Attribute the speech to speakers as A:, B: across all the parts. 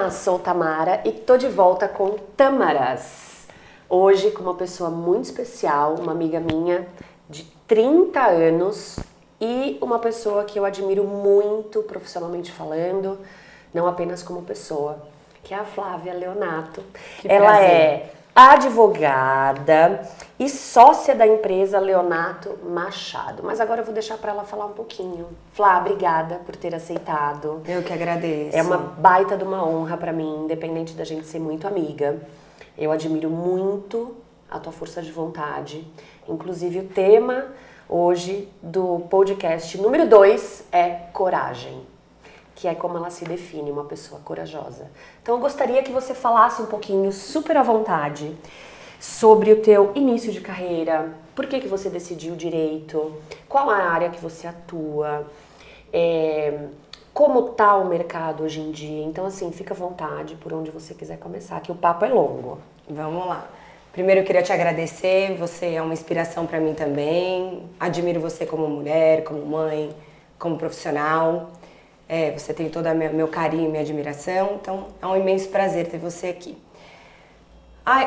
A: Olá, sou Tamara e tô de volta com Tâmaras. Hoje com uma pessoa muito especial, uma amiga minha de 30 anos e uma pessoa que eu admiro muito profissionalmente falando, não apenas como pessoa, que é a Flávia Leonato. Ela é advogada e sócia da empresa Leonato Machado. Mas agora eu vou deixar para ela falar um pouquinho. Flá, obrigada por ter aceitado.
B: Eu que agradeço.
A: É uma baita de uma honra para mim, independente da gente ser muito amiga. Eu admiro muito a tua força de vontade. Inclusive o tema hoje do podcast número 2 é coragem, que é como ela se define, uma pessoa corajosa. Então eu gostaria que você falasse um pouquinho, super à vontade, sobre o teu início de carreira, por que você decidiu direito, qual a área que você atua, como tá o mercado hoje em dia. Então assim, fica à vontade por onde você quiser começar, que o papo é longo.
B: Vamos lá. Primeiro eu queria te agradecer, você é uma inspiração para mim também, admiro você como mulher, como mãe, como profissional. Você tem todo meu carinho e minha admiração, então é um imenso prazer ter você aqui.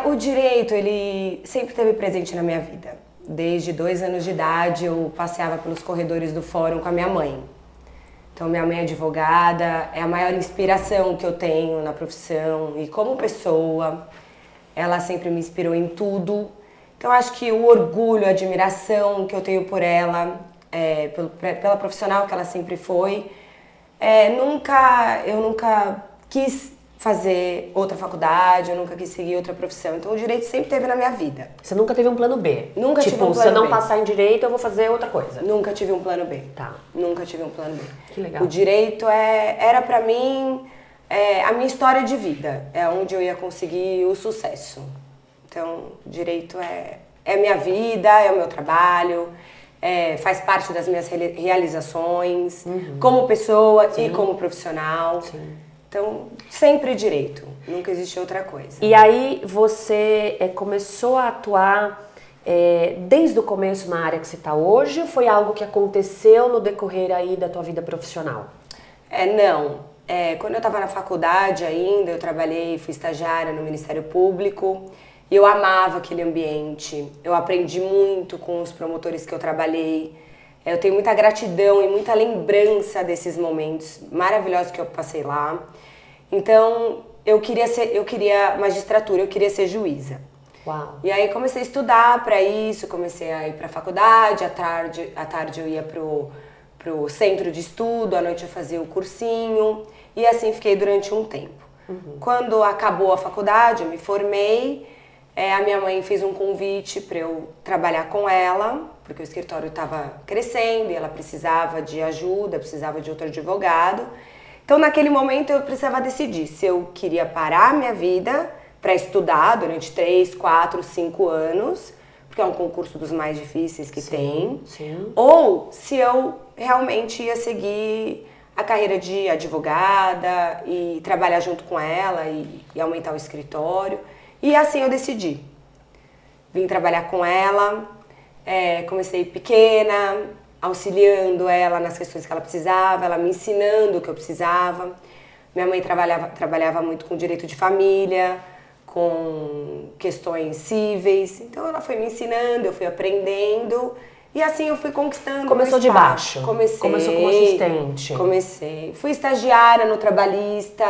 B: O direito, ele sempre esteve presente na minha vida. Desde 2 anos de idade eu passeava pelos corredores do fórum com a minha mãe. Então minha mãe é advogada, é a maior inspiração que eu tenho na profissão e como pessoa. Ela sempre me inspirou em tudo. Então acho que o orgulho, a admiração que eu tenho por ela, pela profissional que ela sempre foi, eu nunca quis fazer outra faculdade, eu nunca quis seguir outra profissão. Então o direito sempre esteve na minha vida.
A: Você nunca teve um plano B?
B: Nunca tive um plano B.
A: Se eu não passar em direito, eu vou fazer outra coisa.
B: Nunca tive um plano B.
A: Tá.
B: Nunca tive um plano B.
A: Que legal.
B: O direito era pra mim a minha história de vida. É onde eu ia conseguir o sucesso. Então, direito é minha vida, é o meu trabalho. Faz parte das minhas realizações, como pessoa e como profissional.
A: Sim.
B: Então, sempre direito, nunca existe outra coisa.
A: E aí você começou a atuar desde o começo na área que você está hoje, ou foi algo que aconteceu no decorrer aí da tua vida profissional?
B: Não. Quando eu estava na faculdade ainda, eu fui estagiária no Ministério Público. E eu amava aquele ambiente, eu aprendi muito com os promotores que eu trabalhei. Eu tenho muita gratidão e muita lembrança desses momentos maravilhosos que eu passei lá. Então, eu queria magistratura, eu queria ser juíza.
A: Uau.
B: E aí comecei a estudar para isso, comecei a ir para a faculdade, à tarde eu ia pro centro de estudo, à noite eu fazia o cursinho, e assim fiquei durante um tempo. Quando acabou a faculdade, eu me formei. A minha mãe fez um convite para eu trabalhar com ela, porque o escritório estava crescendo e ela precisava de ajuda, precisava de outro advogado. Então, naquele momento, eu precisava decidir se eu queria parar minha vida para estudar durante 3, 4, 5 anos, porque é um concurso dos mais difíceis que tem, ou se eu realmente ia seguir a carreira de advogada e trabalhar junto com ela e aumentar o escritório. E assim eu decidi. Vim trabalhar com ela, comecei pequena, auxiliando ela nas questões que ela precisava, ela me ensinando o que eu precisava. Minha mãe trabalhava muito com direito de família, com questões cíveis. Então ela foi me ensinando, eu fui aprendendo e assim eu fui conquistando.
A: Começou de baixo?
B: Começou
A: como assistente?
B: Comecei. Fui estagiária no trabalhista.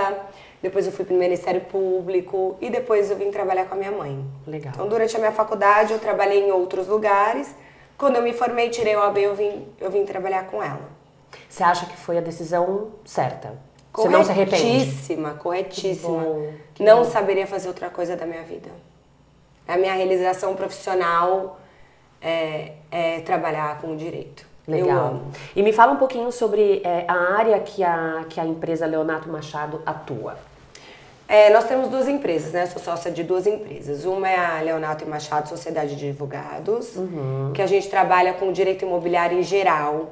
B: Depois eu fui para o Ministério Público e depois eu vim trabalhar com a minha mãe.
A: Legal.
B: Então, durante a minha faculdade, eu trabalhei em outros lugares. Quando eu me formei, tirei o OAB, eu vim trabalhar com ela.
A: Você acha que foi a decisão certa? Você não se arrepende?
B: Corretíssima.
A: Que
B: Não
A: bom.
B: saberia fazer outra coisa da minha vida. A minha realização profissional é trabalhar com o direito.
A: Legal.
B: Eu amo.
A: E me fala um pouquinho sobre a área que a empresa Leonato Machado atua.
B: Nós temos 2 empresas, né? Eu sou sócia de 2 empresas. Uma é a Leonato Machado Sociedade de Advogados, que a gente trabalha com direito imobiliário em geral.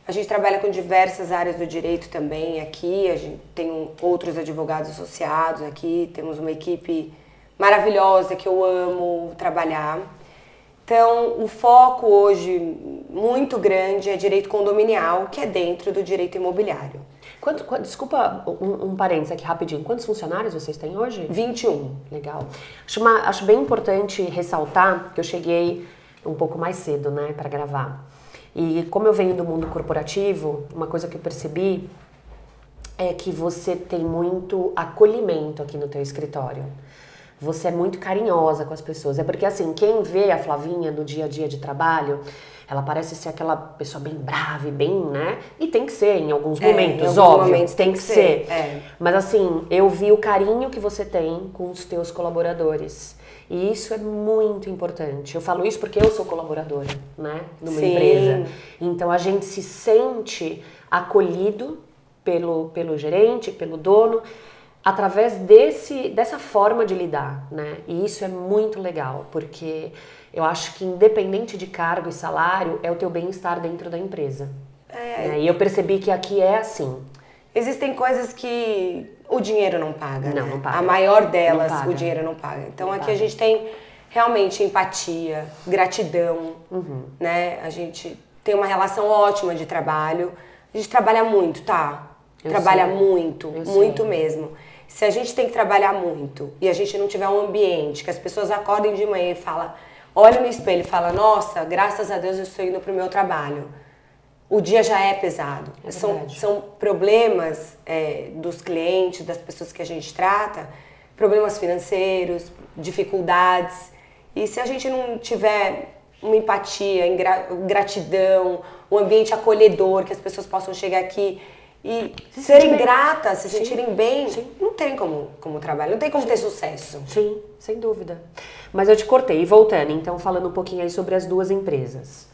B: A gente trabalha com diversas áreas do direito também aqui. A gente tem outros advogados associados aqui. Temos uma equipe maravilhosa que eu amo trabalhar. Então, o foco hoje muito grande é direito condominial, que é dentro do direito imobiliário.
A: Desculpa, um parênteses aqui rapidinho. Quantos funcionários vocês têm hoje?
B: 21.
A: Legal. Acho bem importante ressaltar que eu cheguei um pouco mais cedo, né, para gravar. E como eu venho do mundo corporativo, uma coisa que eu percebi é que você tem muito acolhimento aqui no teu escritório. Você é muito carinhosa com as pessoas. É porque, assim, quem vê a Flavinha no dia a dia de trabalho, ela parece ser aquela pessoa bem brava e bem, né? E tem que ser em alguns momentos, óbvio. Momentos tem que ser. Mas, assim, eu vi o carinho que você tem com os teus colaboradores. E isso é muito importante. Eu falo isso porque eu sou colaboradora, né? Numa empresa. Então, a gente se sente acolhido pelo gerente, pelo dono, através dessa forma de lidar, né? E isso é muito legal, porque eu acho que independente de cargo e salário, é o teu bem-estar dentro da empresa. Né? E eu percebi que aqui é assim.
B: Existem coisas que o dinheiro não paga,
A: Não,
B: né?
A: não paga.
B: A maior delas, o dinheiro não paga. Então
A: não
B: aqui
A: paga.
B: A gente tem realmente empatia, gratidão, né? A gente tem uma relação ótima de trabalho. A gente trabalha muito, tá? Trabalha muito mesmo. Se a gente tem que trabalhar muito e a gente não tiver um ambiente que as pessoas acordem de manhã e falam, olha no espelho e fala, nossa, graças a Deus eu estou indo pro meu trabalho. O dia já é pesado. São problemas dos clientes, das pessoas que a gente trata, problemas financeiros, dificuldades. E se a gente não tiver uma empatia, gratidão, um ambiente acolhedor, que as pessoas possam chegar aqui e serem gratas, se sentirem bem, não tem como trabalhar, não tem como ter sucesso.
A: Sim, sem dúvida. Mas eu te cortei, e voltando, então falando um pouquinho aí sobre as duas empresas.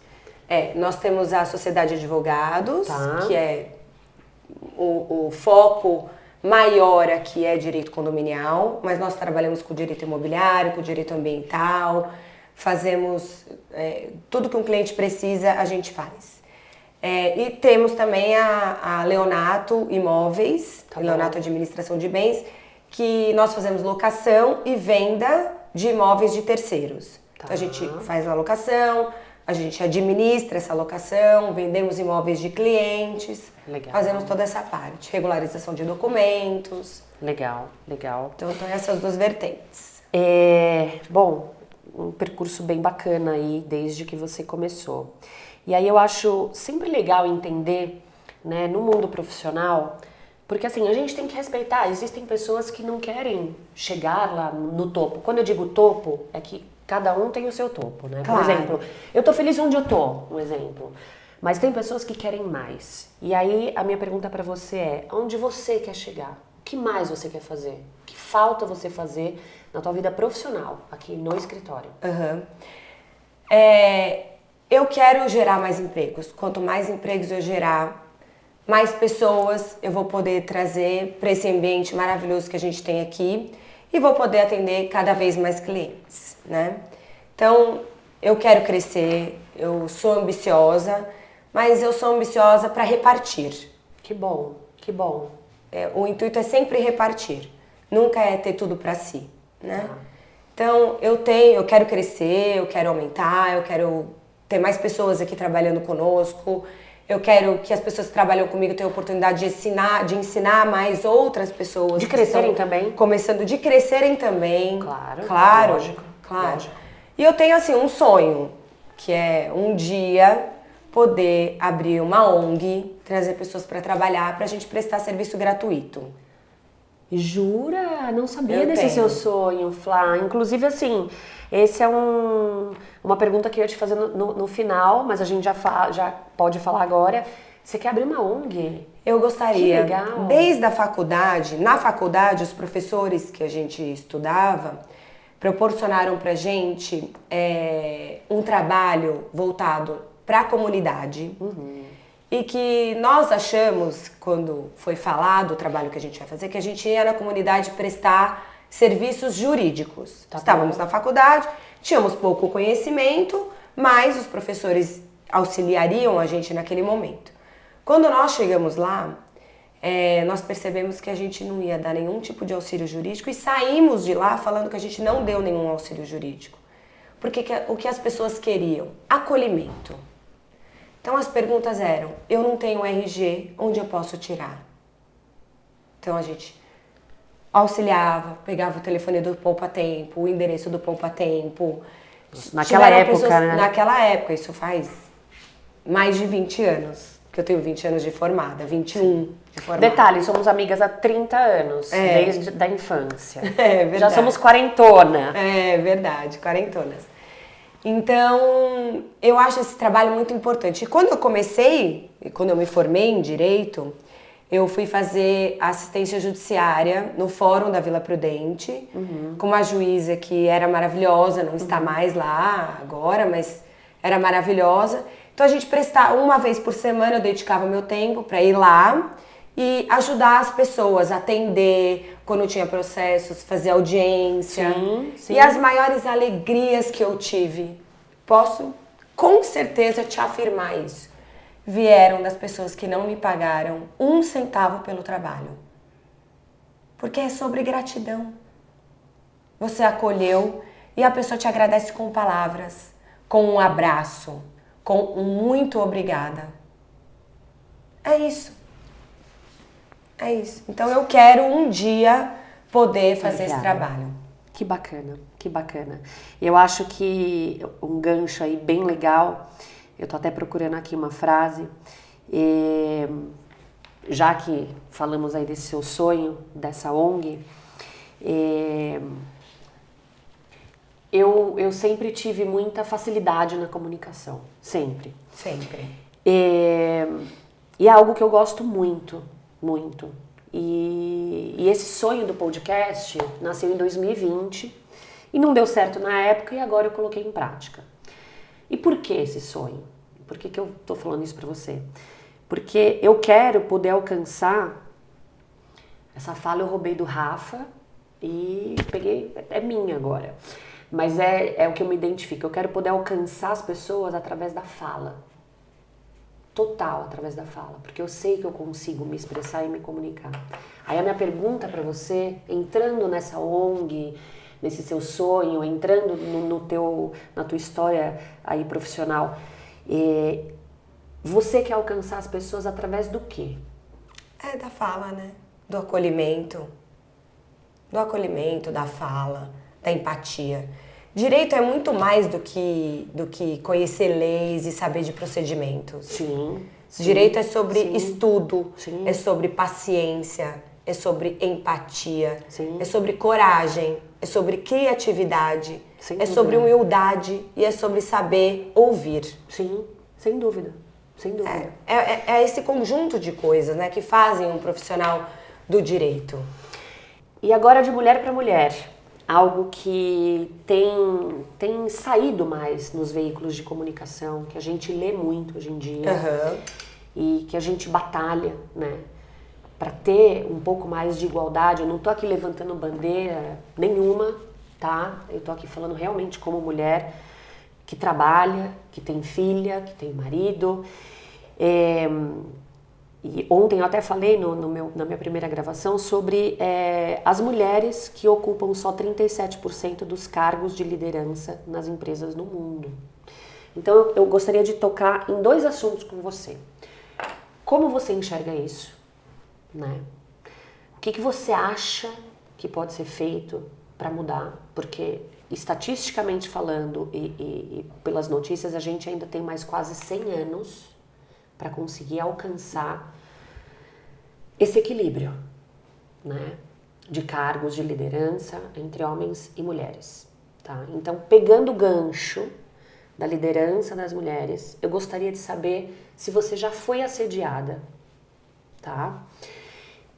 B: Nós temos a Sociedade de Advogados, que é o foco maior aqui é direito condominial, mas nós trabalhamos com direito imobiliário, com direito ambiental, fazemos tudo que um cliente precisa, a gente faz. E temos também a Leonato Imóveis, Leonato Administração de Bens, que nós fazemos locação e venda de imóveis de terceiros. Então, a gente faz a locação, a gente administra essa locação, vendemos imóveis de clientes, fazemos toda essa parte, regularização de documentos.
A: Legal.
B: Então essas duas vertentes.
A: Bom, um percurso bem bacana aí desde que você começou. E aí eu acho sempre legal entender, né, no mundo profissional, porque assim, a gente tem que respeitar, existem pessoas que não querem chegar lá no topo. Quando eu digo topo, é que cada um tem o seu topo, né? Por exemplo, eu tô feliz onde eu tô, um exemplo. Mas tem pessoas que querem mais. E aí a minha pergunta pra você é, onde você quer chegar? O que mais você quer fazer? O que falta você fazer na tua vida profissional, aqui no escritório?
B: Eu quero gerar mais empregos. Quanto mais empregos eu gerar, mais pessoas eu vou poder trazer para esse ambiente maravilhoso que a gente tem aqui e vou poder atender cada vez mais clientes, né? Então, eu quero crescer, eu sou ambiciosa, mas eu sou ambiciosa para repartir.
A: Que bom.
B: O intuito é sempre repartir, nunca é ter tudo para si, né? Então, eu quero crescer, eu quero aumentar, eu quero ter mais pessoas aqui trabalhando conosco, eu quero que as pessoas que trabalham comigo tenham a oportunidade de ensinar mais outras pessoas.
A: De crescerem também.
B: De crescerem também.
A: Claro.
B: Lógico. E eu tenho, assim, um sonho, que é um dia poder abrir uma ONG, trazer pessoas para trabalhar, pra gente prestar serviço gratuito.
A: Jura? Não sabia desse seu sonho, Flá. Inclusive, assim, esse é uma pergunta que eu ia te fazer no final, mas a gente já pode falar agora. Você quer abrir uma ONG?
B: Eu gostaria.
A: Que legal.
B: Desde a faculdade, na faculdade, os professores que a gente estudava proporcionaram pra gente um trabalho voltado para a comunidade. E que nós achamos, quando foi falado o trabalho que a gente vai fazer, que a gente ia na comunidade prestar serviços jurídicos. Estávamos na faculdade, tínhamos pouco conhecimento, mas os professores auxiliariam a gente naquele momento. Quando nós chegamos lá, nós percebemos que a gente não ia dar nenhum tipo de auxílio jurídico e saímos de lá falando que a gente não deu nenhum auxílio jurídico. Porque o que as pessoas queriam? Acolhimento. Então as perguntas eram, eu não tenho RG, onde eu posso tirar? Então a gente auxiliava, pegava o telefone do Poupa Tempo, o endereço do Poupa Tempo.
A: Naquela época, né?
B: Naquela época, isso faz mais de 20 anos, que eu tenho 20 anos de formada, 21 de formada.
A: Detalhe, somos amigas há 30 anos, desde da infância.
B: É verdade.
A: Já somos quarentona.
B: É verdade, quarentonas. Então, eu acho esse trabalho muito importante. E quando eu me formei em Direito, eu fui fazer assistência judiciária no Fórum da Vila Prudente, com uma juíza que era maravilhosa, não está mais lá agora, mas era maravilhosa. Então a gente prestava, uma vez por semana eu dedicava meu tempo para ir lá e ajudar as pessoas, atender quando tinha processos, fazer audiência.
A: Sim.
B: E as maiores alegrias que eu tive, posso com certeza te afirmar isso, vieram das pessoas que não me pagaram 1 centavo pelo trabalho. Porque é sobre gratidão. Você acolheu e a pessoa te agradece com palavras, com um abraço, com um muito obrigada. É isso. É isso. Então eu quero um dia poder fazer esse trabalho.
A: Que bacana, que bacana. Eu acho que um gancho aí bem legal, eu tô até procurando aqui uma frase, já que falamos aí desse seu sonho, dessa ONG, eu sempre tive muita facilidade na comunicação, sempre.
B: Sempre.
A: E é algo que eu gosto muito, muito. E esse sonho do podcast nasceu em 2020 e não deu certo na época e agora eu coloquei em prática. E por que esse sonho? Por que eu tô falando isso pra você? Porque eu quero poder alcançar, essa fala eu roubei do Rafa e peguei, é minha agora. Mas é o que eu me identifico. Eu quero poder alcançar as pessoas através da fala. Total, através da fala. Porque eu sei que eu consigo me expressar e me comunicar. Aí a minha pergunta pra você, entrando nessa ONG, nesse seu sonho, entrando na tua história aí profissional, você quer alcançar as pessoas através do quê?
B: É da fala, né? Do acolhimento. Do acolhimento, da fala, da empatia. Direito é muito mais do que conhecer leis e saber de procedimentos.
A: Sim.
B: Direito é sobre estudo,
A: Sim.
B: é sobre paciência, é sobre empatia,
A: Sim.
B: é sobre coragem, é sobre criatividade,
A: Sem
B: é
A: dúvida.
B: sobre humildade e é sobre saber ouvir.
A: Sim, sem dúvida. Sem dúvida.
B: É esse conjunto de coisas, né, que fazem um profissional do direito.
A: E agora de mulher para mulher, algo que tem saído mais nos veículos de comunicação, que a gente lê muito hoje em dia e que a gente batalha, né, para ter um pouco mais de igualdade. Eu não tô aqui levantando bandeira nenhuma, tá? Eu tô aqui falando realmente como mulher que trabalha, que tem filha, que tem marido. E ontem eu até falei na minha primeira gravação sobre as mulheres que ocupam só 37% dos cargos de liderança nas empresas no mundo. Então eu gostaria de tocar em 2 assuntos com você. Como você enxerga isso? Né? O que você acha que pode ser feito para mudar? Porque estatisticamente falando e pelas notícias, a gente ainda tem mais quase 100 anos para conseguir alcançar esse equilíbrio, né, de cargos de liderança entre homens e mulheres, tá? Então, pegando o gancho da liderança das mulheres, eu gostaria de saber se você já foi assediada, tá?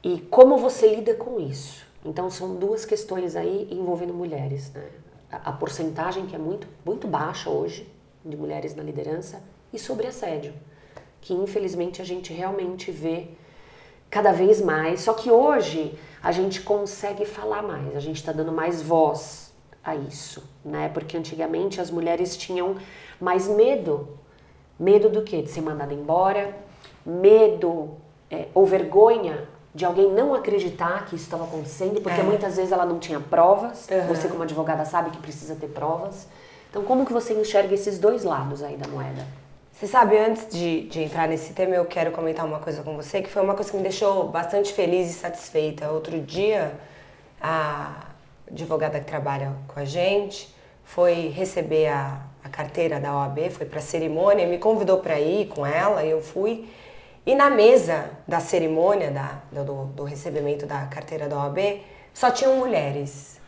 A: E como você lida com isso. Então, são 2 questões aí envolvendo mulheres, né? A porcentagem que é muito, muito baixa hoje de mulheres na liderança e sobre assédio, que infelizmente a gente realmente vê cada vez mais, só que hoje a gente consegue falar mais, a gente está dando mais voz a isso, né? Porque antigamente as mulheres tinham mais medo. Medo do quê? De ser mandada embora, medo ou vergonha de alguém não acreditar que isso estava acontecendo, porque muitas vezes ela não tinha provas, você como advogada sabe que precisa ter provas. Então como que você enxerga esses 2 lados aí da moeda?
B: Você sabe, antes de entrar nesse tema, eu quero comentar uma coisa com você, que foi uma coisa que me deixou bastante feliz e satisfeita. Outro dia, a advogada que trabalha com a gente foi receber a carteira da OAB, foi para a cerimônia, me convidou para ir com ela, e eu fui. E na mesa da cerimônia do recebimento da carteira da OAB, só tinham mulheres.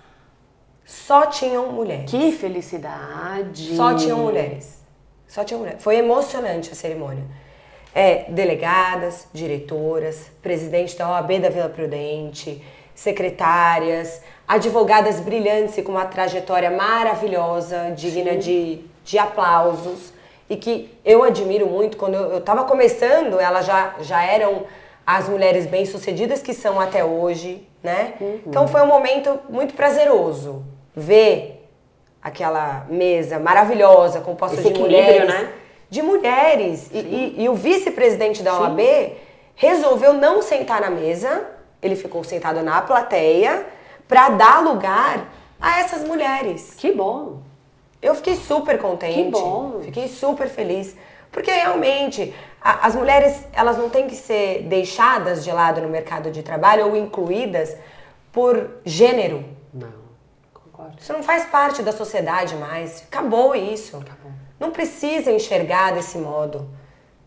B: Só tinham mulheres.
A: Que felicidade!
B: Só tinham mulheres. Só tinha mulher. Foi emocionante a cerimônia. Delegadas, diretoras, presidente da OAB da Vila Prudente, secretárias, advogadas brilhantes e com uma trajetória maravilhosa, digna de aplausos, e que eu admiro muito. Quando eu estava começando, elas já eram as mulheres bem-sucedidas que são até hoje, né? Então foi um momento muito prazeroso ver aquela mesa maravilhosa, composta de mulheres,
A: né?
B: De mulheres. E o vice-presidente da OAB resolveu não sentar na mesa, ele ficou sentado na plateia para dar lugar a essas mulheres.
A: Que bom!
B: Eu fiquei super contente.
A: Que bom!
B: Fiquei super feliz. Porque realmente, as mulheres, elas não têm que ser deixadas de lado no mercado de trabalho ou incluídas por gênero.
A: Não. Concordo.
B: Isso não faz parte da sociedade mais. Acabou isso.
A: Acabou.
B: Não precisa enxergar desse modo.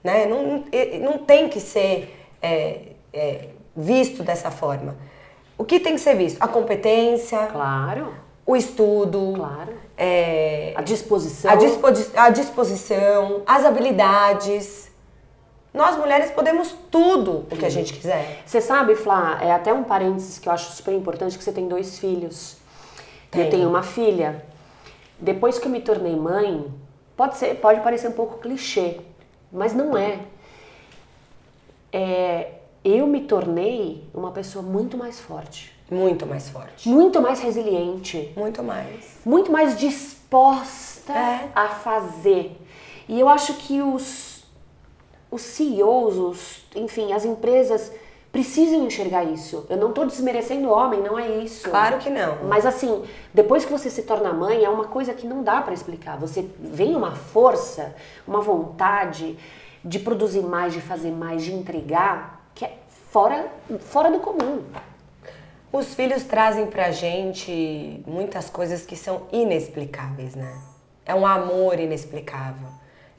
B: Né? Não tem que ser visto dessa forma. O que tem que ser visto? A competência.
A: Claro.
B: O estudo.
A: Claro.
B: A
A: disposição.
B: A disposição. As habilidades. Nós mulheres podemos tudo o que a gente quiser.
A: Você sabe, Flá, é até um parênteses que eu acho super importante, que você tem 2 filhos. Eu tenho uma filha. Depois que eu me tornei mãe, pode parecer um pouco clichê, mas não é. Eu me tornei uma pessoa muito mais forte.
B: Muito mais forte.
A: Muito mais resiliente.
B: Muito mais.
A: Muito mais disposta a fazer. E eu acho que os CEOs, enfim, as empresas precisam enxergar isso. Eu não estou desmerecendo o homem, não é isso.
B: Claro que não.
A: Mas assim, depois que você se torna mãe, é uma coisa que não dá para explicar. Você vem uma força, uma vontade de produzir mais, de fazer mais, de entregar, que é fora do comum.
B: Os filhos trazem pra gente muitas coisas que são inexplicáveis, né? É um amor inexplicável.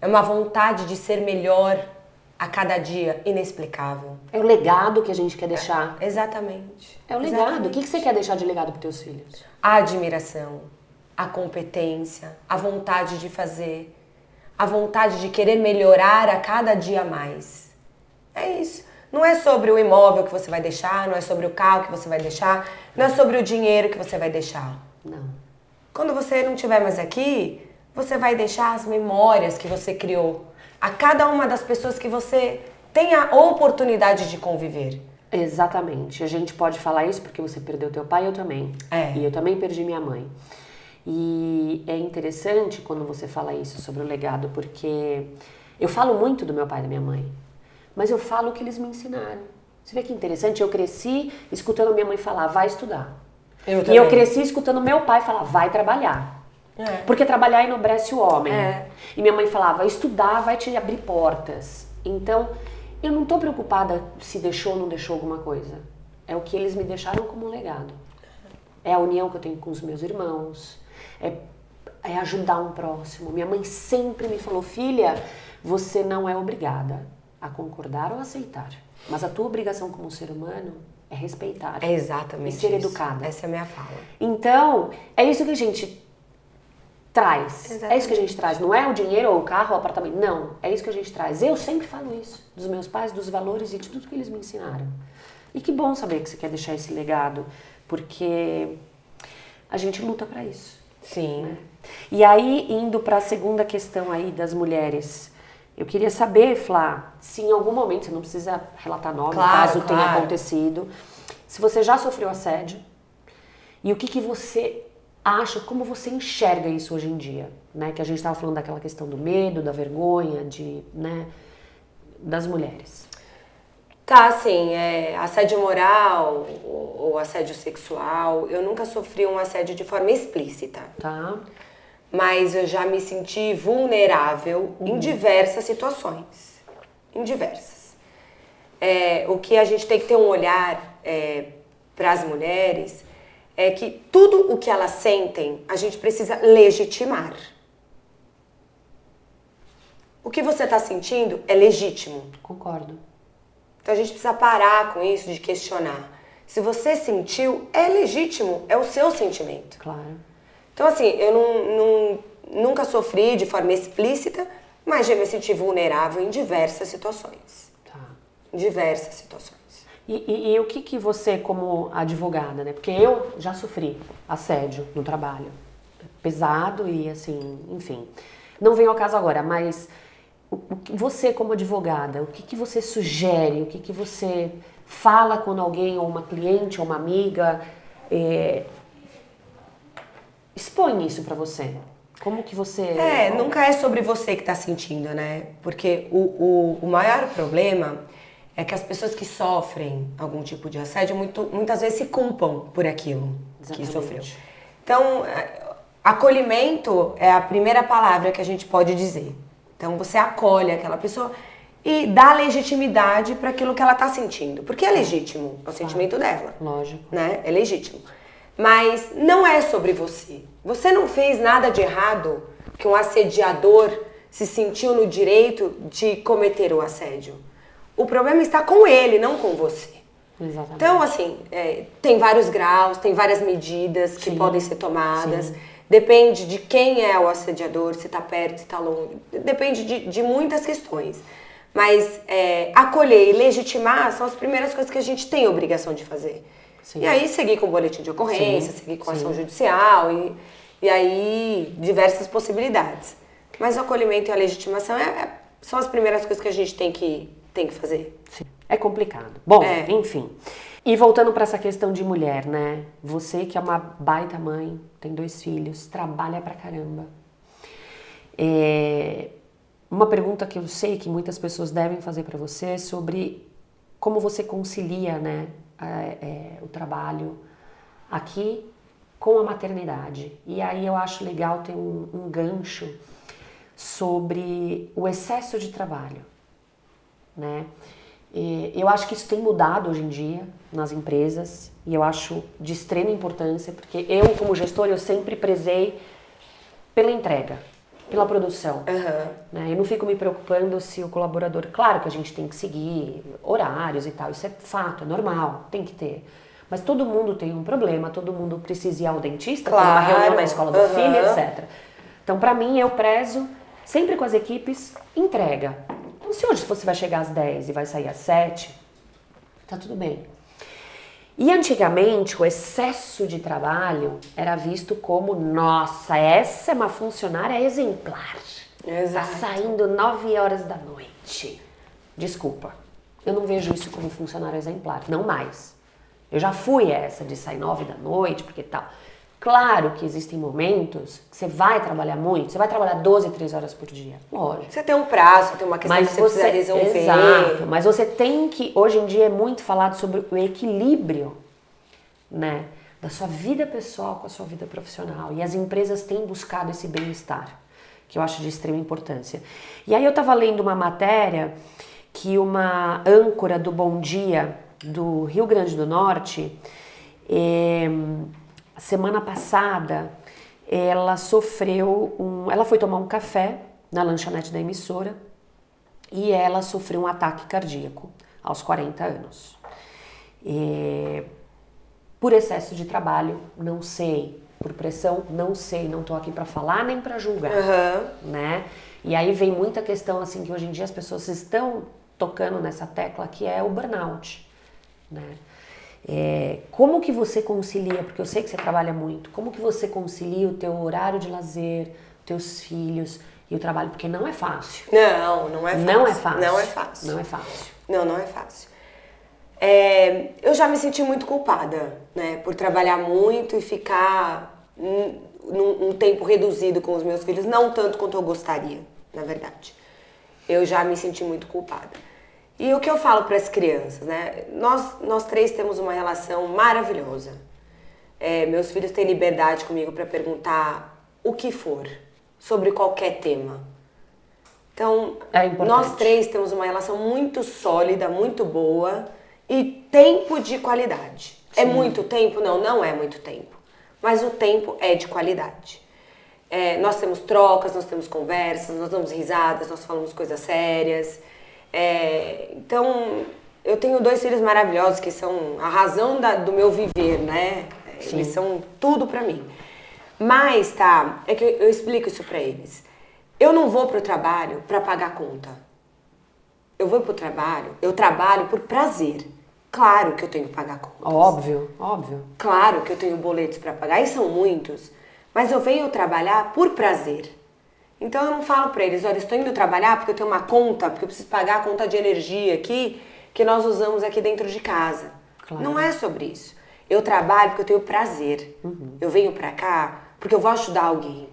B: É uma vontade de ser melhor a cada dia inexplicável.
A: É o legado que a gente quer deixar.
B: Exatamente.
A: É o legado.
B: Exatamente.
A: O que você quer deixar de legado para teus filhos?
B: A admiração, a competência, a vontade de fazer, a vontade de querer melhorar a cada dia mais. É isso. Não é sobre o imóvel que você vai deixar, não é sobre o carro que você vai deixar, não é sobre o dinheiro que você vai deixar.
A: Não.
B: Quando você não estiver mais aqui, você vai deixar as memórias que você criou a cada uma das pessoas que você tem a oportunidade de conviver.
A: Exatamente. A gente pode falar isso porque você perdeu teu pai e eu também. E eu também perdi minha mãe. E é interessante quando você fala isso sobre o legado, porque eu falo muito do meu pai e da minha mãe, mas eu falo o que eles me ensinaram. Você vê que interessante? Eu cresci escutando minha mãe falar, vai estudar. E eu cresci escutando meu pai falar, vai trabalhar. Porque trabalhar enobrece o homem. E minha mãe falava, estudar vai te abrir portas. Então, eu não tô preocupada se deixou ou não deixou alguma coisa. É o que eles me deixaram como um legado. É a união que eu tenho com os meus irmãos. É ajudar um próximo. Minha mãe sempre me falou, filha, você não é obrigada a concordar ou aceitar. Mas a tua obrigação como ser humano é respeitar.
B: É exatamente
A: e ser
B: isso.
A: educada.
B: Essa é a minha fala.
A: Então, é isso que a gente traz.
B: Exatamente.
A: É isso que a gente traz. Não é o dinheiro ou o carro ou o apartamento. Não. É isso que a gente traz. Eu sempre falo isso. Dos meus pais, dos valores e de tudo que eles me ensinaram. E que bom saber que você quer deixar esse legado. Porque a gente luta pra isso.
B: Sim.
A: Né? E aí, indo pra segunda questão aí das mulheres... Eu queria saber, Flá, se em algum momento, você não precisa relatar nome, caso tenha acontecido, se você já sofreu assédio e o que você acha, como você enxerga isso hoje em dia, né? Que a gente estava falando daquela questão do medo, da vergonha, das mulheres.
B: Tá, assim, assédio moral ou assédio sexual, eu nunca sofri um assédio de forma explícita.
A: Tá.
B: mas eu já me senti vulnerável em diversas situações. Em diversas. O que a gente tem que ter um olhar para as mulheres é que tudo o que elas sentem, a gente precisa legitimar. O que você está sentindo é legítimo.
A: Concordo.
B: Então a gente precisa parar com isso de questionar. Se você sentiu, é legítimo, é o seu sentimento.
A: Claro.
B: Então assim, eu nunca sofri de forma explícita, mas já me senti vulnerável em diversas situações.
A: Tá.
B: Em diversas situações.
A: E o que você, como advogada, né? Porque eu já sofri assédio no trabalho. Pesado e assim, enfim. Não vem ao caso agora, mas você, como advogada, o que você sugere? O que você fala quando alguém, ou uma cliente, ou uma amiga, expõe isso pra você? Como que você...
B: Nunca é sobre você que tá sentindo, né? Porque o maior problema é que as pessoas que sofrem algum tipo de assédio muitas vezes se culpam por aquilo. Exatamente. Que sofreu. Então, acolhimento é a primeira palavra que a gente pode dizer. Então, você acolhe aquela pessoa e dá legitimidade para aquilo que ela tá sentindo. Porque é legítimo, é o sentimento dela.
A: Lógico.
B: Né? É legítimo. Mas não é sobre você. Você não fez nada de errado que um assediador se sentiu no direito de cometer o assédio. O problema está com ele, não com você.
A: Exatamente.
B: Então, assim, tem vários graus, tem várias medidas que podem ser tomadas. Sim. Depende de quem é o assediador, se está perto, se está longe. Depende de muitas questões. Mas acolher e legitimar são as primeiras coisas que a gente tem a obrigação de fazer. Sim. E aí seguir com o boletim de ocorrência, seguir com ação judicial e aí diversas possibilidades. Mas o acolhimento e a legitimação são as primeiras coisas que a gente tem que fazer.
A: Sim. É complicado. Bom, enfim. E voltando para essa questão de mulher, né? Você que é uma baita mãe, tem 2 filhos, trabalha pra caramba. Uma pergunta que eu sei que muitas pessoas devem fazer para você é sobre como você concilia, né, o trabalho aqui com a maternidade. E aí eu acho legal ter um gancho sobre o excesso de trabalho, né? Eu acho que isso tem mudado hoje em dia nas empresas e eu acho de extrema importância, porque eu, como gestora, eu sempre prezei pela entrega, pela produção. Né? Eu não fico me preocupando se o colaborador... Claro que a gente tem que seguir horários e tal, isso é fato, é normal, tem que ter. Mas todo mundo tem um problema, todo mundo precisa ir ao dentista, ter uma reunião na escola do filho, etc. Então, pra mim, eu prezo, sempre com as equipes, entrega. Então, se hoje você vai chegar às 10 e vai sair às 7, tá tudo bem. E antigamente, o excesso de trabalho era visto como, nossa, essa é uma funcionária exemplar.
B: Exato.
A: Tá saindo 9 horas da noite. Desculpa, eu não vejo isso como funcionária exemplar, não mais. Eu já fui essa de sair 9 da noite, porque tal. Claro que existem momentos que você vai trabalhar muito, você vai trabalhar 12, 13 horas por dia, lógico.
B: Você tem um prazo, tem uma questão que você precisa resolver.
A: Exato, mas você tem que, hoje em dia é muito falado sobre o equilíbrio, né, da sua vida pessoal com a sua vida profissional. E as empresas têm buscado esse bem-estar, que eu acho de extrema importância. E aí eu estava lendo uma matéria que uma âncora do Bom Dia do Rio Grande do Norte, semana passada, ela ela foi tomar um café na lanchonete da emissora e ela sofreu um ataque cardíaco aos 40 anos. Por excesso de trabalho, não sei. Por pressão, não sei. Não tô aqui para falar nem para julgar, né? E aí vem muita questão assim que hoje em dia as pessoas estão tocando nessa tecla que é o burnout, né? Como que você concilia, porque eu sei que você trabalha muito, como que você concilia o teu horário de lazer, teus filhos e o trabalho, porque não é fácil.
B: Não é fácil.
A: Não é fácil.
B: Não é fácil.
A: Não é fácil.
B: Não é fácil. Eu já me senti muito culpada, né, por trabalhar muito e ficar num tempo reduzido com os meus filhos, não tanto quanto eu gostaria, na verdade. Eu já me senti muito culpada. E o que eu falo para as crianças, né? Nós 3 temos uma relação maravilhosa. Meus filhos têm liberdade comigo para perguntar o que for, sobre qualquer tema. Então,
A: É importante.
B: nós três temos uma relação muito sólida, muito boa e tempo de qualidade.
A: Sim.
B: É muito tempo? Não, não é muito tempo. Mas o tempo é de qualidade. Nós temos trocas, nós temos conversas, nós damos risadas, nós falamos coisas sérias. Então, eu tenho 2 filhos maravilhosos que são a razão do meu viver, né?
A: Sim.
B: Eles são tudo pra mim. Mas, tá, é que eu explico isso pra eles. Eu não vou pro trabalho pra pagar conta. Eu vou pro trabalho, eu trabalho por prazer. Claro que eu tenho que pagar contas.
A: Óbvio, óbvio.
B: Claro que eu tenho boletos pra pagar, e são muitos. Mas eu venho trabalhar por prazer. Então eu não falo pra eles, olha, estou indo trabalhar porque eu tenho uma conta, porque eu preciso pagar a conta de energia aqui, que nós usamos aqui dentro de casa.
A: Claro.
B: Não é sobre isso. Eu trabalho porque eu tenho prazer. Eu venho pra cá porque eu vou ajudar alguém.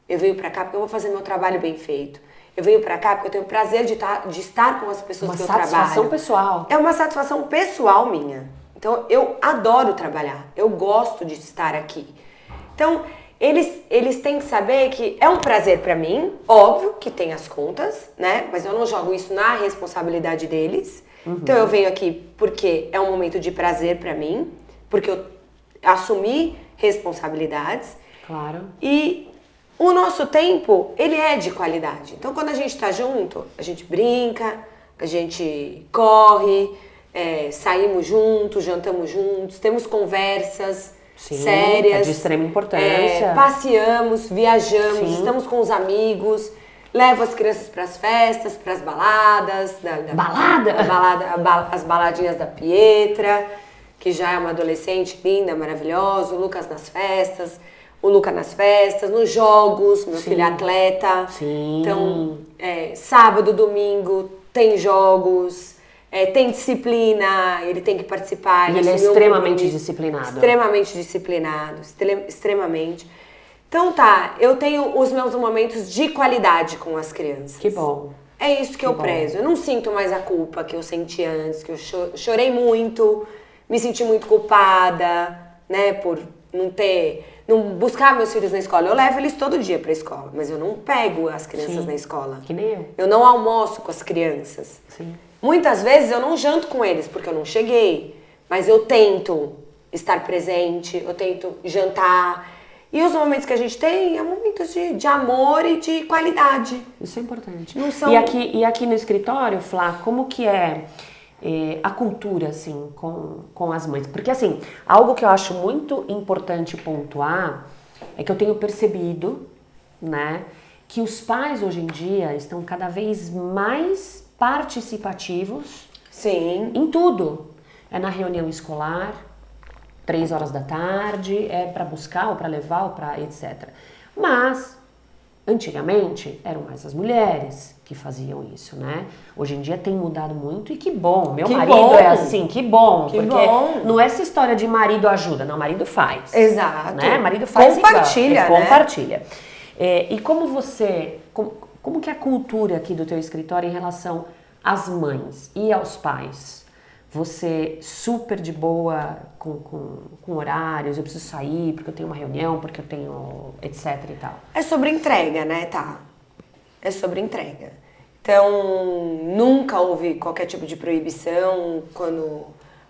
B: Eu venho pra cá porque eu vou fazer meu trabalho bem feito. Eu venho pra cá porque eu tenho prazer de estar com as pessoas que eu trabalho. Uma
A: satisfação pessoal.
B: É uma satisfação pessoal minha. Então, eu adoro trabalhar. Eu gosto de estar aqui. Então, eles têm que saber que é um prazer pra mim. Óbvio que tem as contas, né? Mas eu não jogo isso na responsabilidade deles. Então, eu venho aqui porque é um momento de prazer pra mim. Porque eu assumi responsabilidades.
A: Claro.
B: E o nosso tempo, ele é de qualidade. Então, quando a gente tá junto, a gente brinca, a gente corre, saímos juntos, jantamos juntos, temos conversas sérias.
A: É de extrema importância.
B: Passeamos, viajamos,
A: Sim.
B: estamos com os amigos, levo as crianças pras festas, pras baladas.
A: Balada?
B: As baladinhas da Pietra, que já é uma adolescente linda, maravilhosa, o Lucas nas festas. O Luca nas festas, nos jogos, meu filho é atleta.
A: Sim.
B: Então, sábado, domingo, tem jogos, tem disciplina, ele tem que participar.
A: E ele é extremamente disciplinado.
B: Extremamente disciplinado, extremamente. Então tá, eu tenho os meus momentos de qualidade com as crianças.
A: Que bom.
B: É isso que eu prezo. Eu não sinto mais a culpa que eu sentia antes, que eu chorei muito, me senti muito culpada, né, por não buscar meus filhos na escola. Eu levo eles todo dia pra escola, mas eu não pego as crianças na escola.
A: Que nem eu.
B: Eu não almoço com as crianças.
A: Sim.
B: Muitas vezes eu não janto com eles porque eu não cheguei, mas eu tento estar presente, eu tento jantar. E os momentos que a gente tem é momentos de amor e de qualidade.
A: Isso é importante.
B: Não são...
A: E aqui no escritório, Flá, como que é a cultura, assim, com as mães? Porque, assim, algo que eu acho muito importante pontuar é que eu tenho percebido, né, que os pais hoje em dia estão cada vez mais participativos.
B: Sim.
A: Em tudo. É na reunião escolar, 3 horas da tarde, é para buscar ou para levar ou para etc. Mas, antigamente, eram mais as mulheres que faziam isso, né? Hoje em dia tem mudado muito e que bom. Meu marido é assim, que bom.
B: Que
A: porque
B: bom.
A: não é essa história de marido ajuda, não, marido faz.
B: Exato.
A: Né? Marido faz
B: compartilha,
A: igual,
B: né?
A: compartilha. E como você, como que é a cultura aqui do teu escritório em relação às mães e aos pais? Você super de boa com horários, eu preciso sair porque eu tenho uma reunião, porque eu tenho etc e tal.
B: É sobre entrega, né, tá? É sobre entrega. Então, nunca houve qualquer tipo de proibição quando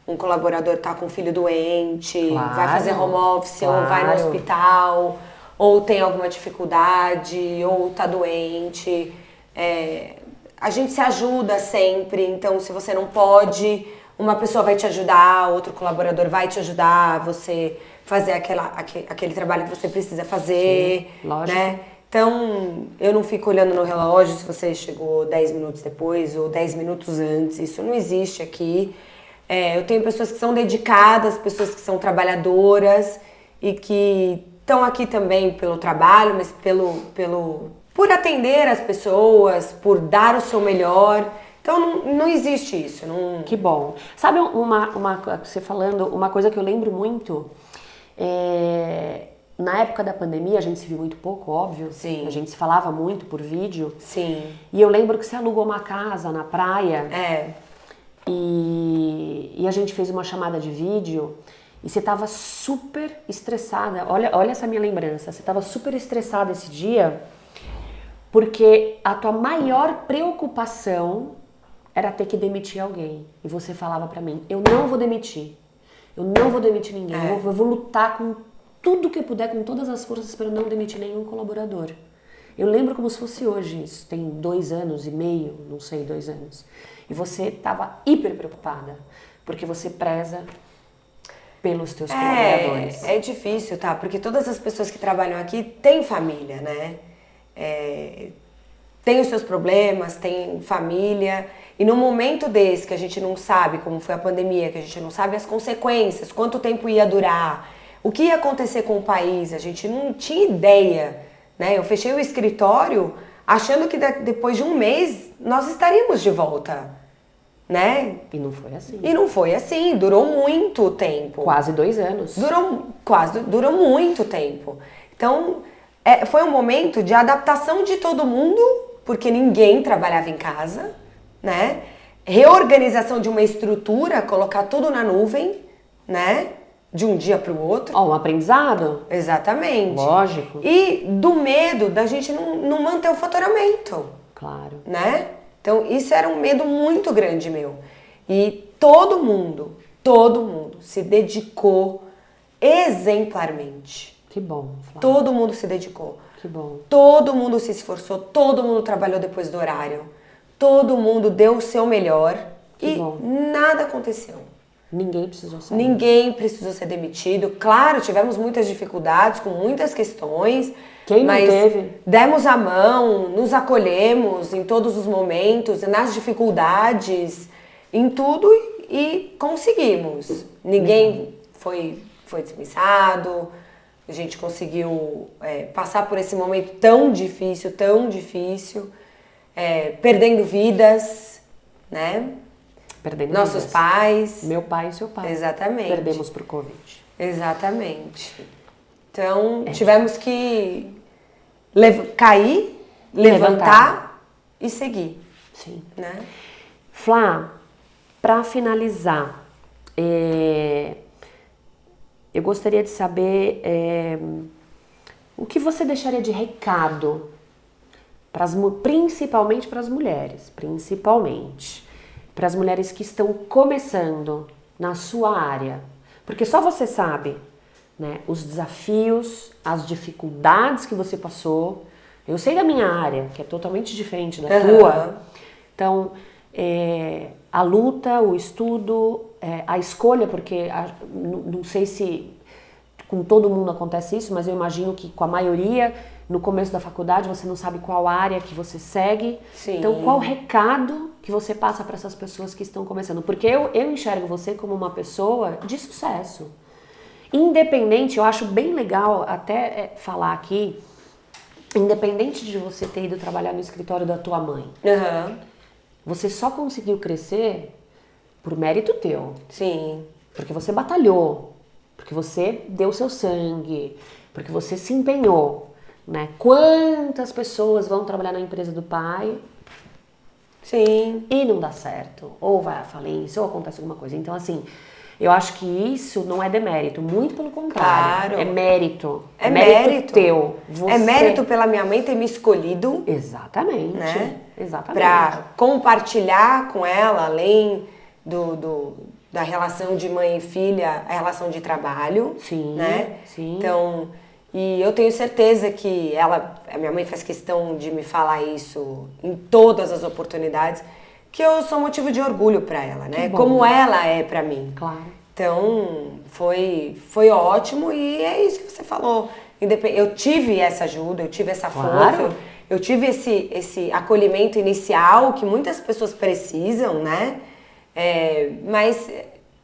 B: um colaborador tá com um filho doente,
A: Claro,
B: vai fazer home office,
A: claro.
B: ou vai no hospital, ou tem alguma dificuldade, ou tá doente. A gente se ajuda sempre, então se você não pode, uma pessoa vai te ajudar, outro colaborador vai te ajudar, você fazer aquele trabalho que você precisa fazer.
A: Sim, lógico.
B: Né? Então, eu não fico olhando no relógio se você chegou 10 minutos depois ou 10 minutos antes. Isso não existe aqui. Eu tenho pessoas que são dedicadas, pessoas que são trabalhadoras e que estão aqui também pelo trabalho, mas por atender as pessoas, por dar o seu melhor. Então, não existe isso. Não...
A: Que bom. Sabe você falando, uma coisa que eu lembro muito... Na época da pandemia, a gente se viu muito pouco, óbvio.
B: Sim.
A: A gente se falava muito por vídeo.
B: Sim.
A: E eu lembro que você alugou uma casa na praia.
B: É.
A: E a gente fez uma chamada de vídeo. E você estava super estressada. Olha essa minha lembrança. Você estava super estressada esse dia porque a tua maior preocupação era ter que demitir alguém. E você falava pra mim, eu não vou demitir. Eu não vou demitir ninguém. Eu vou lutar com tudo que eu puder, com todas as forças para não demitir nenhum colaborador. Eu lembro como se fosse hoje. Isso tem 2 anos e meio, não sei, 2 anos. E você estava hiper preocupada. Porque você preza pelos teus colaboradores.
B: É difícil, tá? Porque todas as pessoas que trabalham aqui têm família, né? Tem os seus problemas, tem família. E num momento desse que a gente não sabe como foi a pandemia, que a gente não sabe as consequências, quanto tempo ia durar, o que ia acontecer com o país, a gente não tinha ideia, né? Eu fechei o escritório achando que depois de um mês nós estaríamos de volta, né?
A: E não foi assim.
B: E não foi assim, durou muito tempo.
A: Quase 2 anos.
B: Durou muito tempo. Então, foi um momento de adaptação de todo mundo, porque ninguém trabalhava em casa, né? Reorganização de uma estrutura, colocar tudo na nuvem, né? De um dia para o outro.
A: Um aprendizado.
B: Exatamente.
A: Lógico.
B: E do medo da gente não manter o faturamento.
A: Claro.
B: Né? Então, isso era um medo muito grande meu. E todo mundo se dedicou exemplarmente.
A: Que bom, Flávia.
B: Todo mundo se dedicou.
A: Que bom.
B: Todo mundo se esforçou, todo mundo trabalhou depois do horário. Todo mundo deu o seu melhor e nada aconteceu.
A: Ninguém precisou sair.
B: Ninguém precisou ser demitido. Claro, tivemos muitas dificuldades, com muitas questões.
A: Quem não
B: mas
A: teve?
B: Demos a mão, nos acolhemos em todos os momentos, nas dificuldades, em tudo e conseguimos. Ninguém foi dispensado. A gente conseguiu passar por esse momento tão difícil, perdendo vidas, né?
A: Perdendo
B: nossos
A: vidas.
B: pais.
A: Meu pai e seu pai.
B: Exatamente.
A: Perdemos pro Covid.
B: Exatamente. Então, tivemos que cair, levantar e seguir.
A: Sim.
B: Né?
A: Flá, para finalizar, eu gostaria de saber o que você deixaria de recado, principalmente para as mulheres, para as mulheres que estão começando na sua área, porque só você sabe, né, os desafios, as dificuldades que você passou. Eu sei da minha área, que é totalmente diferente da tua. Então, a luta, o estudo, a escolha, porque não sei se com todo mundo acontece isso, mas eu imagino que com a maioria, no começo da faculdade, você não sabe qual área que você segue.
B: Sim.
A: Então, qual o recado que você passa para essas pessoas que estão começando? Porque eu enxergo você como uma pessoa de sucesso. Independente, eu acho bem legal até falar aqui, independente de você ter ido trabalhar no escritório da tua mãe, você só conseguiu crescer por mérito teu.
B: Sim.
A: Porque você batalhou, porque você deu seu sangue, porque você se empenhou, né? Quantas pessoas vão trabalhar na empresa do pai?
B: Sim.
A: E não dá certo, ou vai à falência, ou acontece alguma coisa. Então, assim, eu acho que isso não é demérito, muito pelo contrário.
B: Claro.
A: É mérito.
B: É mérito
A: teu.
B: É mérito pela minha mãe ter me escolhido.
A: Exatamente.
B: Né?
A: Exatamente.
B: Pra compartilhar com ela, além da relação de mãe e filha, a relação de trabalho.
A: Sim,
B: né?
A: sim.
B: Então, e eu tenho certeza que a minha mãe faz questão de me falar isso em todas as oportunidades, que eu sou motivo de orgulho para ela, né? Como ela é para mim.
A: Claro.
B: Então, foi ótimo e é isso que você falou. Eu tive essa ajuda, eu tive essa força, eu tive esse acolhimento inicial que muitas pessoas precisam, né? Mas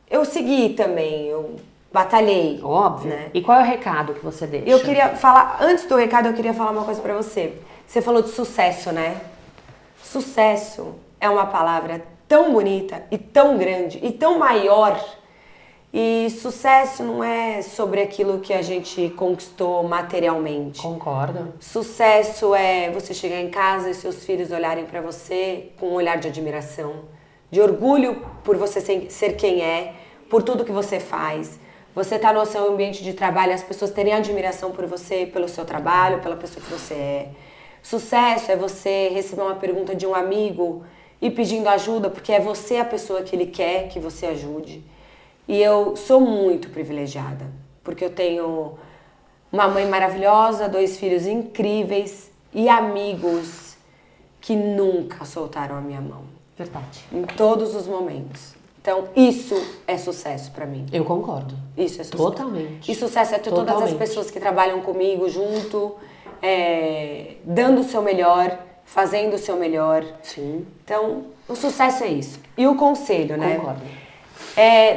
B: eu segui também, eu batalhei.
A: Óbvio.
B: Né?
A: E qual é o recado que você deixa?
B: Eu queria falar, antes do recado, eu queria falar uma coisa pra você. Você falou de sucesso, né? Sucesso é uma palavra tão bonita e tão grande e tão maior. E sucesso não é sobre aquilo que a gente conquistou materialmente.
A: Concordo.
B: Sucesso é você chegar em casa e seus filhos olharem pra você com um olhar de admiração, de orgulho por você ser quem é, por tudo que você faz. você estar no seu ambiente de trabalho, as pessoas terem admiração por você, pelo seu trabalho, pela pessoa que você é. Sucesso é você receber uma pergunta de um amigo e pedindo ajuda, porque é você a pessoa que ele quer que você ajude. E eu sou muito privilegiada, porque eu tenho uma mãe maravilhosa, 2 filhos incríveis e amigos que nunca soltaram a minha mão.
A: Verdade.
B: Em todos os momentos. Então, isso é sucesso pra mim.
A: Eu concordo.
B: Isso é sucesso.
A: Totalmente.
B: E sucesso é ter todas as pessoas que trabalham comigo junto, dando o seu melhor, fazendo o seu melhor.
A: Sim.
B: Então, o sucesso é isso. E o conselho, né?
A: Concordo.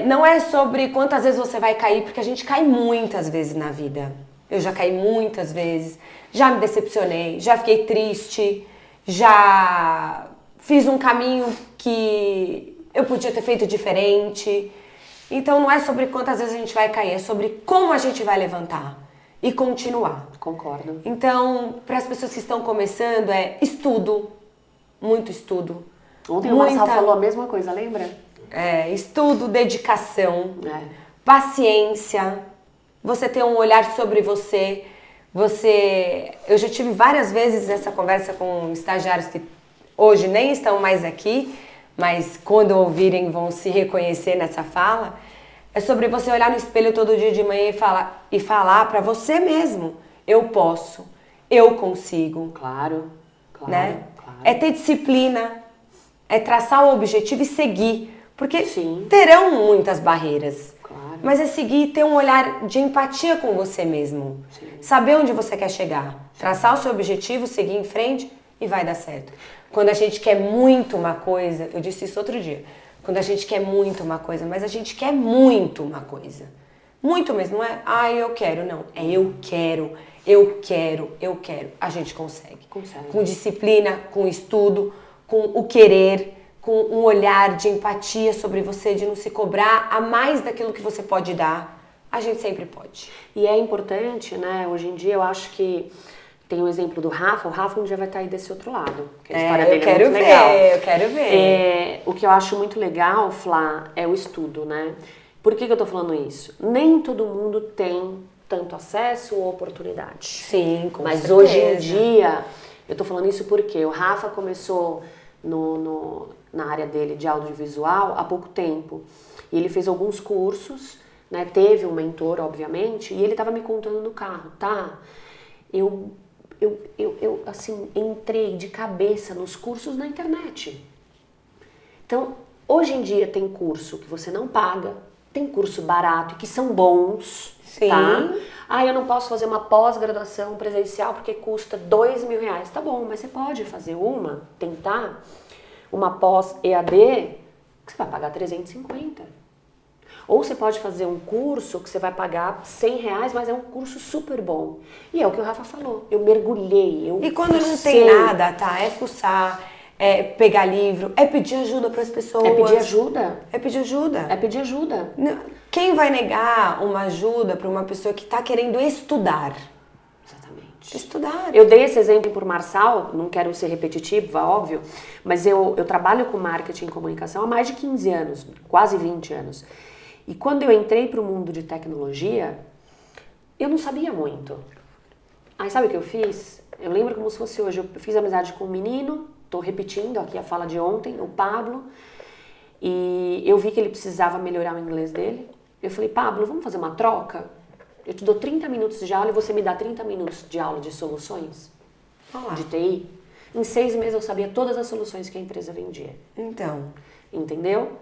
B: Não é sobre quantas vezes você vai cair, porque a gente cai muitas vezes na vida. Eu já caí muitas vezes, já me decepcionei, já fiquei triste, já fiz um caminho que eu podia ter feito diferente. Então não é sobre quantas vezes a gente vai cair, é sobre como a gente vai levantar e continuar.
A: Concordo.
B: Então, para as pessoas que estão começando, estudo, muito estudo.
A: Ontem o Marçal falou a mesma coisa, lembra?
B: Estudo, dedicação, paciência, você ter um olhar sobre você. Eu já tive várias vezes essa conversa com estagiários que hoje nem estão mais aqui, mas quando ouvirem vão se reconhecer nessa fala. É sobre você olhar no espelho todo dia de manhã e falar para você mesmo: eu posso, eu consigo.
A: Claro, claro,
B: né?
A: claro.
B: É ter disciplina, é traçar o objetivo e seguir. Porque
A: Sim.
B: terão muitas barreiras.
A: Claro.
B: Mas é seguir, ter um olhar de empatia com você mesmo.
A: Sim.
B: Saber onde você quer chegar. Traçar o seu objetivo, seguir em frente e vai dar certo. Quando a gente quer muito uma coisa, eu disse isso outro dia. Quando a gente quer muito uma coisa, mas a gente quer muito uma coisa. Muito mesmo, não é, eu quero, não. É eu quero, eu quero, eu quero. A gente consegue.
A: Consegue.
B: Com disciplina, com estudo, com o querer, com um olhar de empatia sobre você, de não se cobrar a mais daquilo que você pode dar. A gente sempre pode.
A: E é importante, né? Hoje em dia eu acho que tem o exemplo do Rafa. O Rafa um dia vai estar aí desse outro lado. Porque a história dele é muito legal.
B: Eu quero ver.
A: O que eu acho muito legal, Flá, é o estudo, né? Por que eu tô falando isso? Nem todo mundo tem tanto acesso ou oportunidade.
B: Sim, com
A: Mas
B: certeza.
A: hoje em dia, eu tô falando isso porque o Rafa começou na área dele de audiovisual há pouco tempo. E ele fez alguns cursos, né? Teve um mentor, obviamente, e ele tava me contando no carro, tá? Eu assim, entrei de cabeça nos cursos na internet. Então, hoje em dia tem curso que você não paga, tem curso barato e que são bons,
B: Sim.
A: tá? Eu não posso fazer uma pós-graduação presencial porque custa R$2.000. Tá bom, mas você pode fazer tentar uma pós-EAD que você vai pagar 350. Ou você pode fazer um curso que você vai pagar R$100, mas é um curso super bom. E é o que o Rafa falou. Eu mergulhei,
B: E quando não tem nada, tá? É fuçar, é pegar livro, é pedir ajuda para as pessoas.
A: É pedir ajuda.
B: É pedir ajuda.
A: É pedir ajuda.
B: Quem vai negar uma ajuda para uma pessoa que está querendo estudar?
A: Exatamente.
B: Estudar.
A: Eu dei esse exemplo por Marçal, não quero ser repetitiva, óbvio, mas eu trabalho com marketing e comunicação há mais de 15 anos, quase 20 anos. E quando eu entrei para o mundo de tecnologia, eu não sabia muito. Aí sabe o que eu fiz? Eu lembro como se fosse hoje. Eu fiz amizade com um menino, tô repetindo aqui a fala de ontem, o Pablo, e eu vi que ele precisava melhorar o inglês dele. Eu falei: Pablo, vamos fazer uma troca? Eu te dou 30 minutos de aula e você me dá 30 minutos de aula de soluções de TI. Em 6 meses eu sabia todas as soluções que a empresa vendia.
B: Então.
A: Entendeu?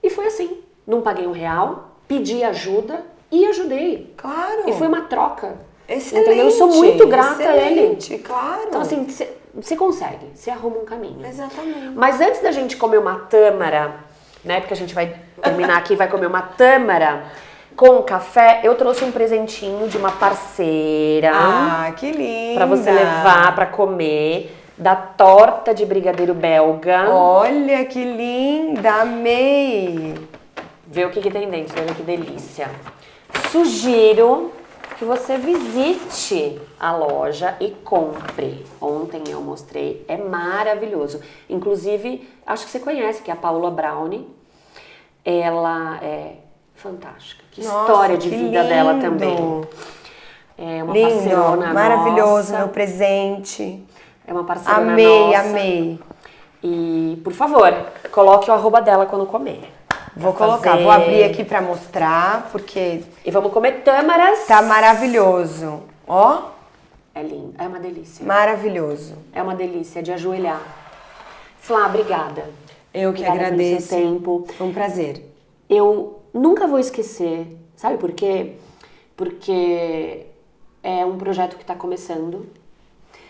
A: E foi assim. Não paguei R$1, pedi ajuda e ajudei.
B: Claro.
A: E foi uma troca.
B: Excelente.
A: Entendeu? Eu sou muito grata a ele.
B: Claro.
A: Então assim, você consegue, você arruma um caminho.
B: Exatamente.
A: Mas antes da gente comer uma tâmara, né, porque a gente vai terminar aqui, vai comer uma tâmara com café, eu trouxe um presentinho de uma parceira.
B: Ah, que linda.
A: Pra você levar pra comer, da torta de brigadeiro belga.
B: Olha que linda, amei.
A: Vê o que tem dentro, olha que delícia. Sugiro que você visite a loja e compre. Ontem eu mostrei, é maravilhoso. Inclusive, acho que você conhece, que é a Paula Brownie. Ela fantástica. Que
B: Nossa,
A: história de
B: que
A: vida
B: lindo.
A: dela também. É uma
B: Lindo,
A: parcerona
B: maravilhoso,
A: nossa.
B: meu presente.
A: É uma parcerona
B: Amei,
A: nossa.
B: amei.
A: E, por favor, coloque o arroba dela quando comer.
B: Vou
A: Pra
B: colocar,
A: fazer-
B: vou abrir aqui pra mostrar, porque
A: E vamos comer tâmaras.
B: tá maravilhoso. Ó,
A: É lindo, é uma delícia.
B: maravilhoso.
A: É uma delícia de ajoelhar. Flá, obrigada.
B: Eu que
A: Obrigada pelo seu
B: agradeço.
A: tempo.
B: Foi um prazer.
A: Eu nunca vou esquecer, sabe por quê? Porque é um projeto que está começando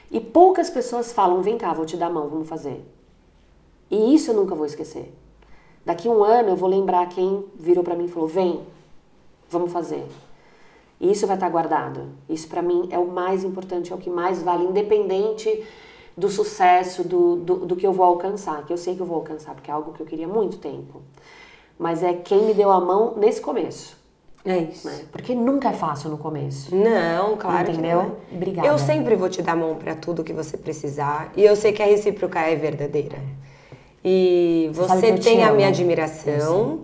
A: e poucas pessoas falam, vem cá, vou te dar a mão, vamos fazer. E isso eu nunca vou esquecer. Daqui um ano eu vou lembrar quem virou para mim e falou, vem, vamos fazer. E isso vai estar guardado. Isso para mim é o mais importante, é o que mais vale, independente do sucesso, do que eu vou alcançar, que eu sei que eu vou alcançar, porque é algo que eu queria há muito tempo. Mas é quem me deu a mão nesse começo.
B: É isso.
A: Né? Porque nunca é fácil no começo.
B: Não, claro
A: Entendeu?
B: que não.
A: Obrigada.
B: Eu sempre vou te dar mão pra tudo que você precisar. E eu sei que a recíproca é verdadeira. E
A: Você sabe que
B: você
A: eu te
B: tem a
A: amo.
B: minha admiração,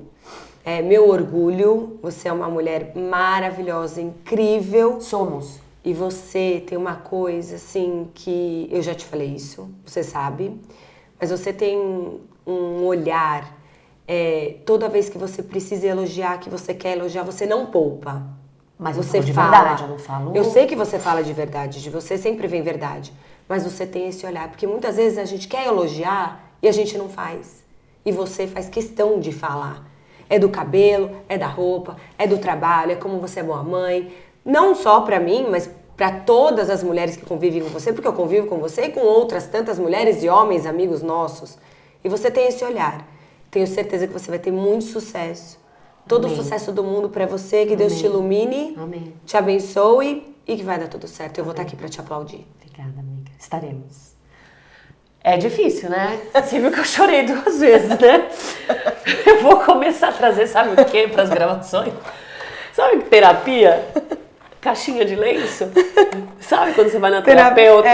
B: é meu orgulho. Você é uma mulher maravilhosa, incrível.
A: Somos.
B: E você tem uma coisa assim que eu já te falei isso, você sabe. Mas você tem um olhar. Toda vez que você precisa elogiar, que você quer elogiar, você não poupa.
A: Mas eu
B: Você
A: falo de
B: fala.
A: verdade, eu não falo...
B: Eu sei que você fala de verdade, de você sempre vem verdade. Mas você tem esse olhar, porque muitas vezes a gente quer elogiar e a gente não faz. E você faz questão de falar. É do cabelo, é da roupa, é do trabalho, é como você é boa mãe. Não só pra mim, mas pra todas as mulheres que convivem com você, porque eu convivo com você e com outras tantas mulheres e homens, amigos nossos. E você tem esse olhar. Tenho certeza que você vai ter muito sucesso. Todo
A: Amém.
B: o sucesso do mundo pra você, que Deus te ilumine,
A: Amém.
B: te abençoe e que vai dar tudo certo. Eu vou estar aqui pra te aplaudir.
A: Obrigada, amiga. Estaremos. É difícil, né? Você viu que eu chorei 2 vezes, né? Eu vou começar a trazer, sabe o quê, para as gravações? Sabe que terapia? Caixinha de lenço? Sabe quando você vai na terapeuta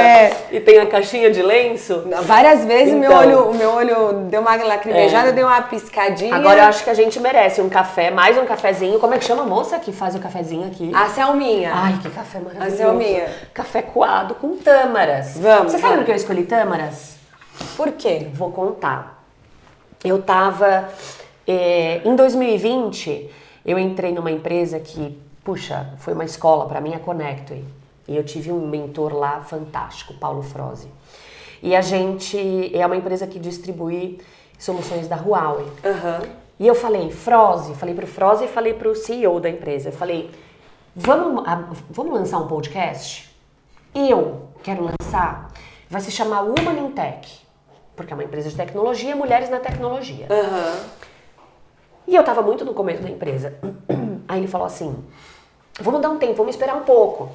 A: e tem a caixinha de lenço?
B: Várias vezes
A: Então.
B: o meu olho deu uma lacrimejada, deu uma piscadinha.
A: Agora eu acho que a gente merece um café, mais um cafezinho. Como é que chama a moça que faz o cafezinho aqui?
B: A Selminha.
A: Ai, que café maravilhoso.
B: A Selminha.
A: Café coado com tâmaras.
B: Vamos,
A: Você sabe
B: vamos.
A: por que eu escolhi tâmaras?
B: Por quê?
A: Vou contar. Eu tava... em 2020, eu entrei numa empresa que, puxa, foi uma escola pra mim, a Connectway. E eu tive um mentor lá fantástico, Paulo Frosi. E a gente é uma empresa que distribui soluções da Huawei. E eu falei pro Frosi e falei pro CEO da empresa. Eu falei, vamos lançar um podcast? Eu quero lançar, vai se chamar Woman in Tech, porque é uma empresa de tecnologia, mulheres na tecnologia. E eu tava muito no começo da empresa. Aí ele falou assim, vamos dar um tempo, vamos esperar um pouco.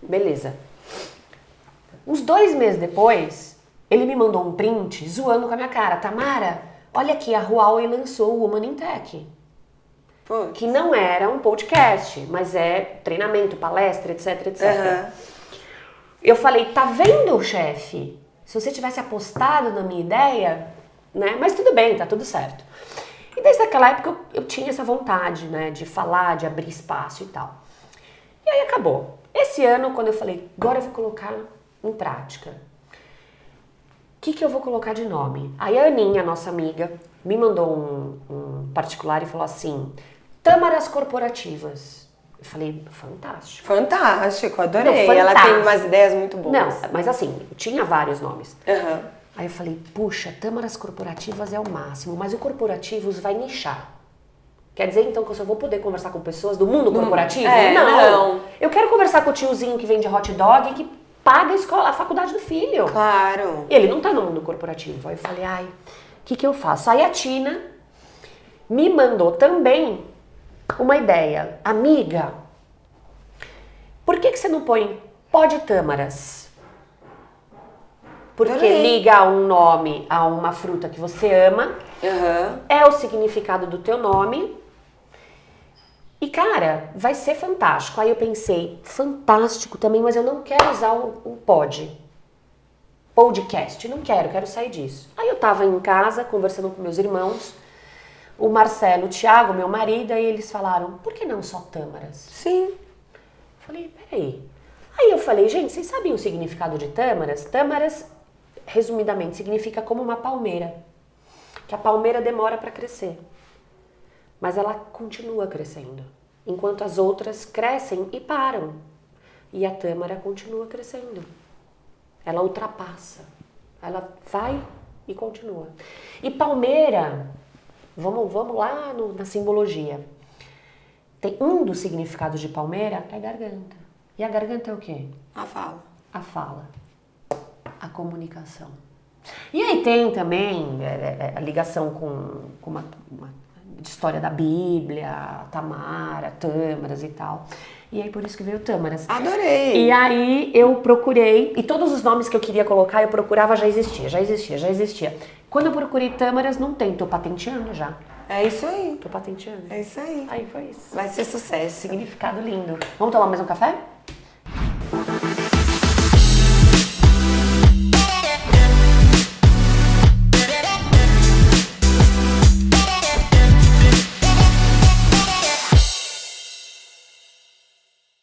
A: Beleza. Uns 2 meses depois, ele me mandou um print zoando com a minha cara. Tamara, olha aqui, a Huawei lançou o Woman in Tech.
B: Pô.
A: Que não era um podcast, mas é treinamento, palestra, etc, etc. Eu falei, tá vendo, chefe? Se você tivesse apostado na minha ideia, né? Mas tudo bem, tá tudo certo. E desde aquela época eu tinha essa vontade, né? De falar, de abrir espaço e tal. E aí acabou. Esse ano, quando eu falei, agora eu vou colocar em prática. O que eu vou colocar de nome? Aí a Aninha, nossa amiga, me mandou um particular e falou assim, Tâmaras Corporativas. Eu falei, fantástico.
B: Fantástico, adorei.
A: Não,
B: Ela
A: fantástico.
B: tem umas ideias muito boas.
A: Não, mas assim, tinha vários nomes.
B: Aham.
A: Aí eu falei, puxa, Tâmaras Corporativas é o máximo, mas o Corporativos vai nichar. Quer dizer, então, que eu só vou poder conversar com pessoas do mundo corporativo?
B: não.
A: Eu quero conversar com o tiozinho que vende hot dog e que paga a escola, a faculdade do filho.
B: Claro.
A: E ele não tá no mundo corporativo. Aí eu falei, ai, o que eu faço? Aí a Tina me mandou também uma ideia. Amiga, por que você não põe pó de tâmaras? Porque
B: Adorei.
A: liga um nome a uma fruta que você ama, é o significado do teu nome. E, cara, vai ser fantástico. Aí eu pensei, fantástico também, mas eu não quero usar o podcast. Não quero sair disso. Aí eu tava em casa, conversando com meus irmãos. o Marcelo, o Thiago, meu marido, aí eles falaram, por que não só tâmaras?
B: Sim.
A: Falei, peraí. Aí eu falei, gente, vocês sabem o significado de tâmaras? Tâmaras, resumidamente, significa como uma palmeira. Que a palmeira demora para crescer. Mas ela continua crescendo. Enquanto as outras crescem e param. E a tâmara continua crescendo. Ela ultrapassa. Ela vai e continua. E palmeira, vamos lá na simbologia. Tem um dos significados de palmeira é garganta. E a garganta é o quê?
B: A fala.
A: A fala. A comunicação. E aí tem também a ligação com uma história da Bíblia, Tamara, Tâmaras e tal. E aí por isso que veio Tâmaras.
B: Adorei!
A: E aí eu procurei, e todos os nomes que eu queria colocar, eu procurava, já existia. Quando eu procurei Tâmaras, não tem, tô patenteando já.
B: É isso aí.
A: Tô patenteando.
B: É isso aí.
A: Aí foi isso.
B: Vai ser sucesso.
A: Significado lindo. Vamos tomar mais um café?